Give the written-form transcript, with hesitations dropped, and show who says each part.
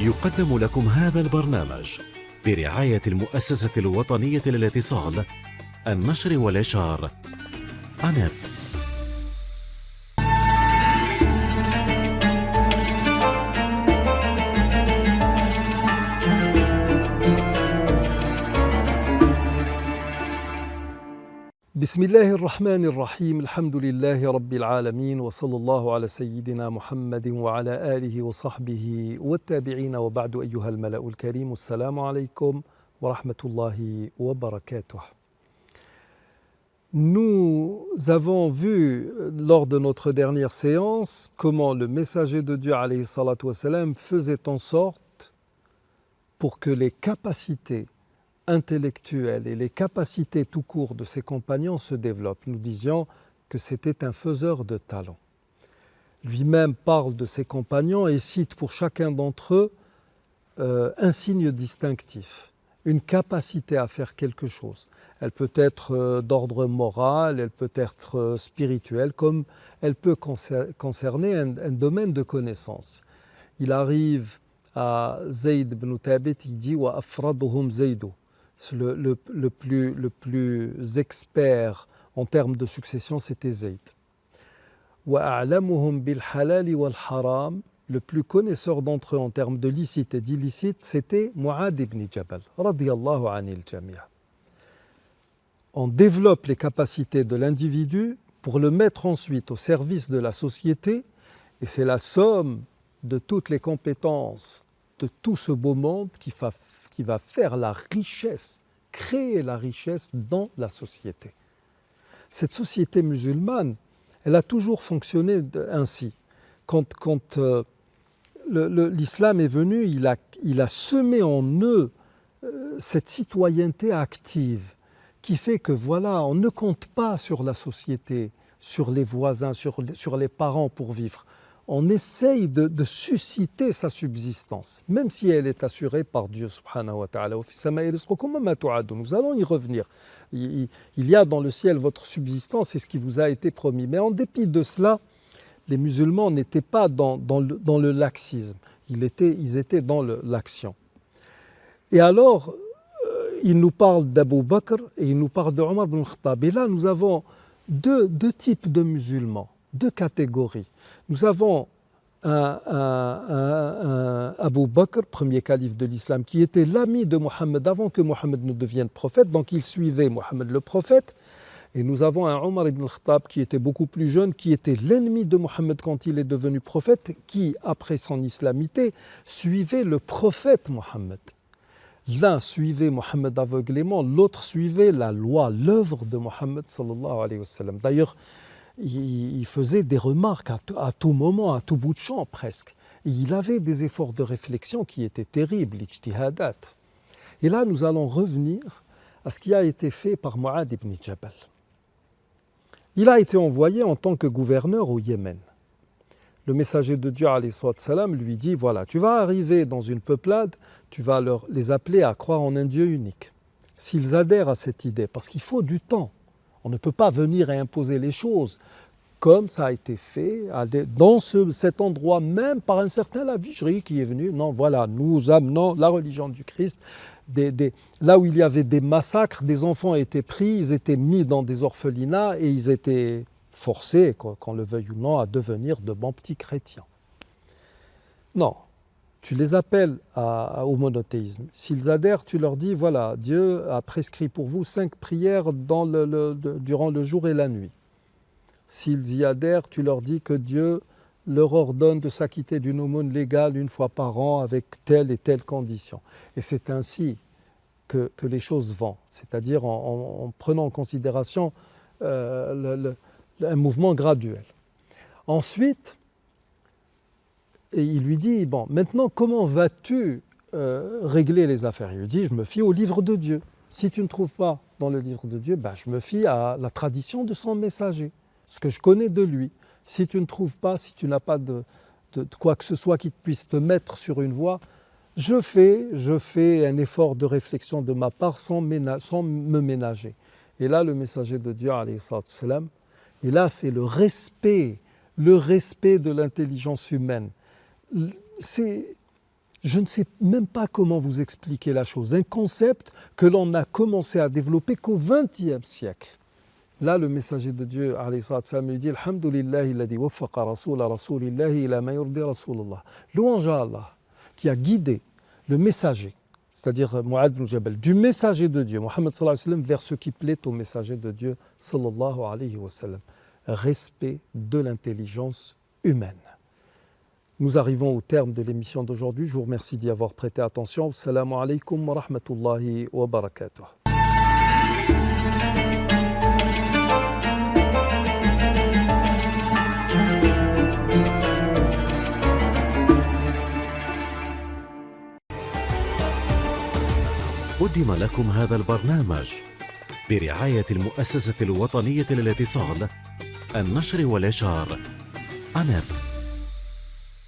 Speaker 1: يقدم لكم هذا البرنامج برعاية المؤسسة الوطنية للاتصال، النشر والإشعار أناب.
Speaker 2: بسم الله الرحمن الرحيم. الحمد لله رب العالمين، وصلى الله على سيدنا محمد وعلى آله وصحبه والتابعين، وبعد. أيها الملأ الكريم، السلام عليكم ورحمة الله وبركاته. Nous avons vu lors de notre dernière séance comment le messager de Dieu alayhi salatu wassalam faisait en sorte pour que les capacités intellectuelles et les capacités tout court de ses compagnons se développent. Nous disions que c'était un faiseur de talent. Lui-même parle de ses compagnons et cite pour chacun d'entre eux un signe distinctif, une capacité à faire quelque chose. Elle peut être d'ordre moral, elle peut être spirituelle, comme elle peut concerner un domaine de connaissance. Il arrive à Zayd ibn Thabit, il dit « Wa afraduhum Zaydu ». Le plus expert en termes de succession, c'était Zayd. Wa a'lamuhum bil halal wal haram, le plus connaisseur d'entre eux en termes de licite et d'illicite, c'était Mu'adh ibn Jabal, radiyallahu anil jami'a. On développe les capacités de l'individu pour le mettre ensuite au service de la société, et c'est la somme de toutes les compétences de tout ce beau monde qui va faire la richesse, créer la richesse dans la société. Cette société musulmane, elle a toujours fonctionné ainsi. Quand l'islam est venu, il a semé en eux cette citoyenneté active qui fait que voilà, on ne compte pas sur la société, sur les voisins, sur les parents pour vivre. On essaye de susciter sa subsistance, même si elle est assurée par Dieu subhanahu wa ta'ala. Nous allons y revenir. Il y a dans le ciel votre subsistance, c'est ce qui vous a été promis. Mais en dépit de cela, les musulmans n'étaient pas dans le laxisme, ils étaient dans l'action. Et alors, il nous parle d'Abu Bakr et il nous parle de Omar ibn Khattab. Et là, nous avons deux types de musulmans, deux catégories. Nous avons un Abu Bakr, premier calife de l'islam, qui était l'ami de Mohammed avant que Mohammed ne devienne prophète, donc il suivait Mohammed le prophète. Et nous avons un Omar ibn Khattab qui était beaucoup plus jeune, qui était l'ennemi de Mohammed quand il est devenu prophète, qui, après son islamité, suivait le prophète Mohammed. L'un suivait Mohammed aveuglément, l'autre suivait la loi, l'œuvre de Mohammed sallallahu alayhi wa sallam. D'ailleurs, il faisait des remarques à tout moment, à tout bout de champ presque. Et il avait des efforts de réflexion qui étaient terribles, l'ijtihadat. Et là, nous allons revenir à ce qui a été fait par Mu'adh ibn Jabal. Il a été envoyé en tant que gouverneur au Yémen. Le messager de Dieu, alayhi salam, lui dit, voilà, tu vas arriver dans une peuplade, tu vas les appeler à croire en un Dieu unique. S'ils adhèrent à cette idée, parce qu'il faut du temps. On ne peut pas venir et imposer les choses comme ça a été fait dans cet endroit même par un certain Lavijri qui est venu. Non, voilà, nous amenons la religion du Christ. Là où il y avait des massacres, des enfants étaient pris, ils étaient mis dans des orphelinats et ils étaient forcés, qu'on le veuille ou non, à devenir de bons petits chrétiens. Non, tu les appelles au monothéisme. S'ils adhèrent, tu leur dis, voilà, Dieu a prescrit pour vous 5 prières durant le jour et la nuit. S'ils y adhèrent, tu leur dis que Dieu leur ordonne de s'acquitter d'une aumône légale une fois par an avec telle et telle condition. Et c'est ainsi que les choses vont, c'est-à-dire en prenant en considération un mouvement graduel. Ensuite, et il lui dit, bon, maintenant, comment vas-tu régler les affaires? Il lui dit, je me fie au livre de Dieu. Si tu ne trouves pas dans le livre de Dieu, je me fie à la tradition de son messager, ce que je connais de lui. Si tu ne trouves pas, si tu n'as pas de quoi que ce soit qui puisse te mettre sur une voie, je fais un effort de réflexion de ma part sans me ménager. Et là, le messager de Dieu, alayhi salam, et là, c'est le respect de l'intelligence humaine. Je ne sais même pas comment vous expliquer la chose. Un concept que l'on a commencé à développer qu'au XXe siècle. Là, le messager de Dieu, alayhi salatu wassalam, lui dit Alhamdulillahi alladhi waffaqa rasula rasulillahi ila ma yurdi rasulullah. Louange à Allah, qui a guidé le messager, c'est-à-dire Mu'adh ibn Jabal, du messager de Dieu, Muhammad sallallahu alayhi wa sallam, vers ce qui plaît au messager de Dieu, sallallahu alayhi wa sallam. Respect de l'intelligence humaine. Nous arrivons au terme de l'émission d'aujourd'hui. Je vous remercie d'y avoir prêté attention. Assalamu alaikum wa rahmatullahi wa barakatuh.
Speaker 1: قدم لكم هذا البرنامج برعاية المؤسسة الوطنية للاتصال، النشر والإشعار، أناب.